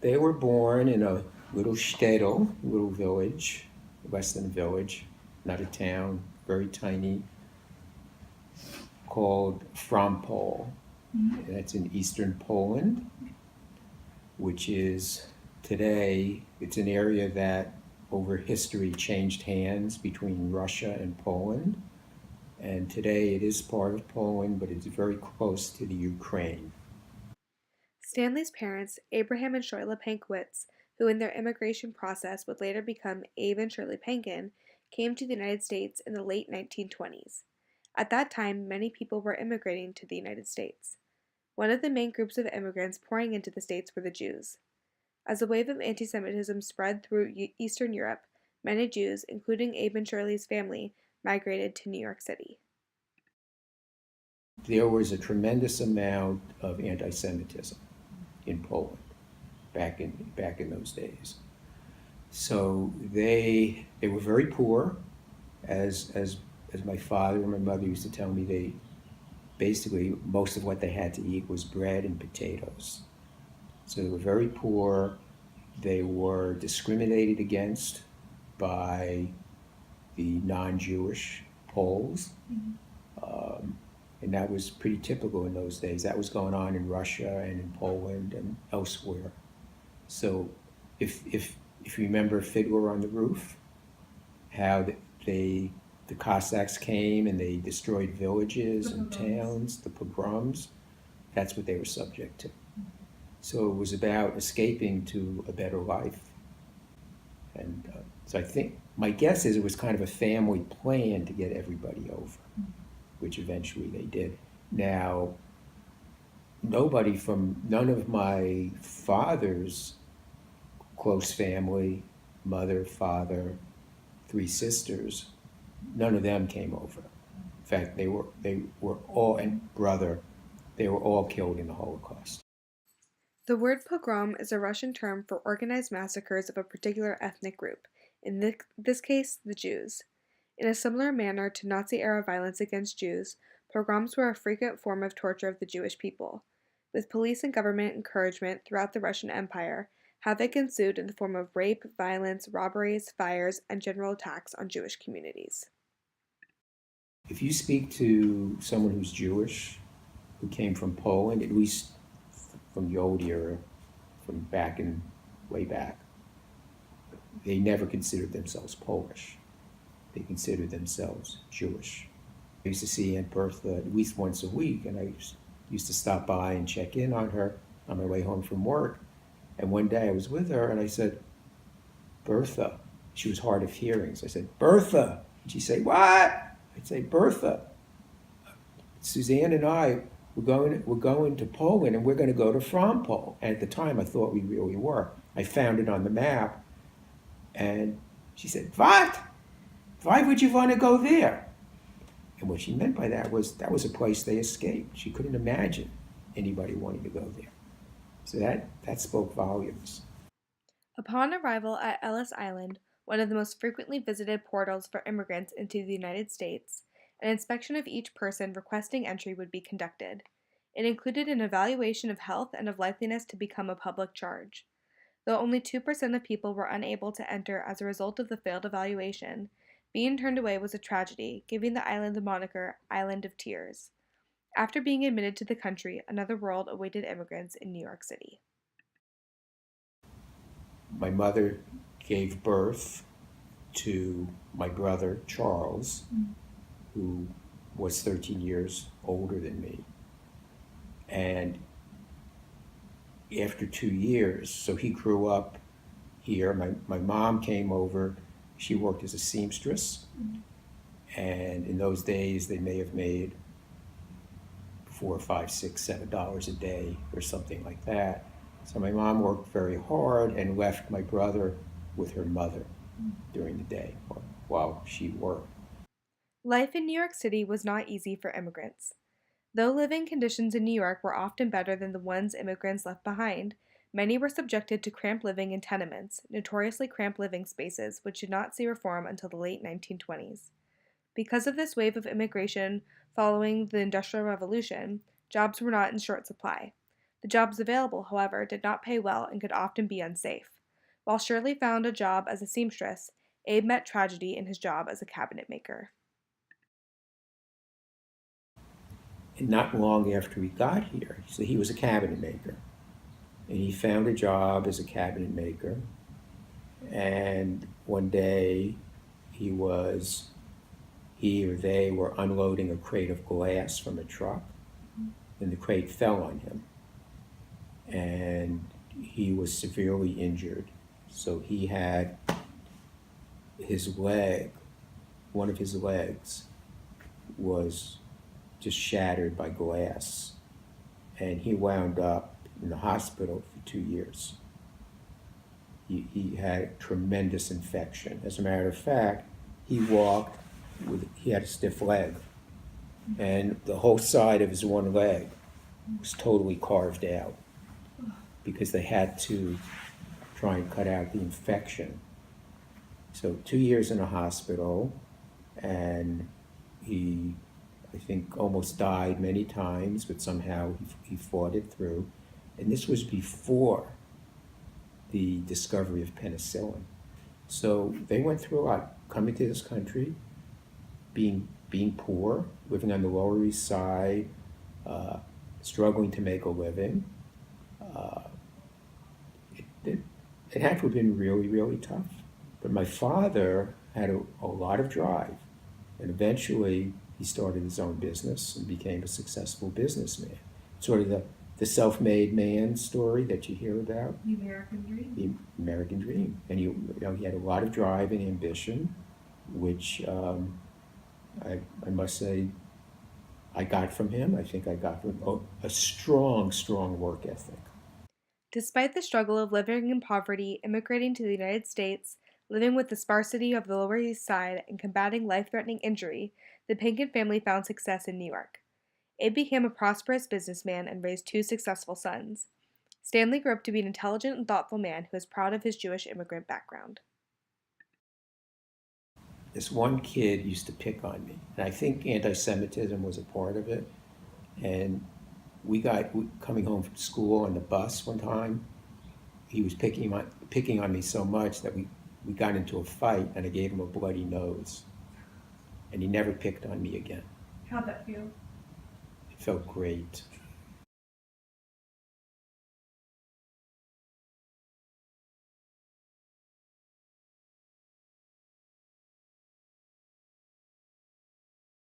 They were born in a little shtetl, little village, less than a village, not a town, very tiny, called Frampol. That's in eastern Poland, which is today, it's an area that over history changed hands between Russia and Poland. And today it is part of Poland, but it's very close to the Ukraine. Stanley's parents, Abraham and Shoila Pankowitz, who in their immigration process would later become Abe and Shirley Penkin, came to the United States in the late 1920s. At that time, many people were immigrating to the United States. One of the main groups of immigrants pouring into the States were the Jews. As a wave of anti Semitism spread through Eastern Europe, many Jews, including Abe and Shirley's family, migrated to New York City. There was a tremendous amount of anti-Semitism in Poland back in those days. So they were very poor, as my father and my mother used to tell me. They basically most of what they had to eat was bread and potatoes. So they were very poor. They were discriminated against by the non-Jewish Poles. And that was pretty typical in those days. That was going on in Russia and in Poland and elsewhere. So if you remember Fiddler on the Roof, how the Cossacks came and they destroyed villages and towns, the pogroms, that's what they were subject to. So it was about escaping to a better life. And so I think, my guess is it was kind of a family plan to get everybody over, which eventually they did. Now, none of my father's close family, mother, father, three sisters, none of them came over. In fact, they were all, and brother, they were all killed in the Holocaust. The word pogrom is a Russian term for organized massacres of a particular ethnic group, in this case, the Jews. In a similar manner to Nazi-era violence against Jews, pogroms were a frequent form of torture of the Jewish people. With police and government encouragement throughout the Russian Empire, havoc ensued in the form of rape, violence, robberies, fires, and general attacks on Jewish communities. If you speak to someone who's Jewish, who came from Poland, at least from the old era, from way back, they never considered themselves Polish. They considered themselves Jewish. I used to see Aunt Bertha at least once a week, and I used to stop by and check in on her on my way home from work. And one day I was with her, and I said, "Bertha." She was hard of hearing, so I said, "Bertha." And she'd say, "What?" I'd say, "Bertha, Suzanne and I, we're going to Poland, and we're going to go to Frampol." And at the time, I thought we really were. I found it on the map, and she said, "What? Why would you want to go there?" And what she meant by that was a place they escaped. She couldn't imagine anybody wanting to go there. So that spoke volumes. Upon arrival at Ellis Island, one of the most frequently visited portals for immigrants into the United States, an inspection of each person requesting entry would be conducted. It included an evaluation of health and of likeliness to become a public charge. Though only 2% of people were unable to enter as a result of the failed evaluation, being turned away was a tragedy, giving the island the moniker Island of Tears. After being admitted to the country, another world awaited immigrants in New York City. My mother gave birth to my brother, Charles, who was 13 years older than me. And after 2 years, so he grew up here. My mom came over. She worked as a seamstress. And in those days, they may have made $4, $5, $6, $7 a day or something like that. So my mom worked very hard and left my brother with her mother during the day while she worked. Life in New York City was not easy for immigrants. Though living conditions in New York were often better than the ones immigrants left behind, many were subjected to cramped living in tenements, notoriously cramped living spaces which did not see reform until the late 1920s. Because of this wave of immigration following the Industrial Revolution, jobs were not in short supply. The jobs available, however, did not pay well and could often be unsafe. While Shirley found a job as a seamstress, Abe met tragedy in his job as a cabinet maker. And not long after he got here, so he was a cabinet maker, and he found a job as a cabinet maker. And one day, he was he or they were unloading a crate of glass from a truck, and the crate fell on him, and he was severely injured. So he had his leg, one of his legs, was just shattered by glass, and he wound up in the hospital for 2 years. He had a tremendous infection. As a matter of fact, he had a stiff leg, and the whole side of his one leg was totally carved out because they had to try and cut out the infection. So 2 years in a hospital, and he, I think, almost died many times, but somehow he fought it through. And this was before the discovery of penicillin. So they went through a lot, coming to this country, being poor, living on the Lower East Side, struggling to make a living. Uh, it had to have been really, really tough. But my father had a lot of drive, and eventually he started his own business and became a successful businessman. Sort of the self-made man story that you hear about. The American dream. The American dream. And he had a lot of drive and ambition, which I must say I got from him. I think I got from a strong, strong work ethic. Despite the struggle of living in poverty, immigrating to the United States, living with the sparsity of the Lower East Side, and combating life threatening injury, the Penkin family found success in New York. Abe became a prosperous businessman and raised two successful sons. Stanley grew up to be an intelligent and thoughtful man who was proud of his Jewish immigrant background. This one kid used to pick on me, and I think anti-Semitism was a part of it. And coming home from school on the bus one time, he was picking on me so much that we got into a fight, and I gave him a bloody nose. And he never picked on me again. How'd that feel? It felt great.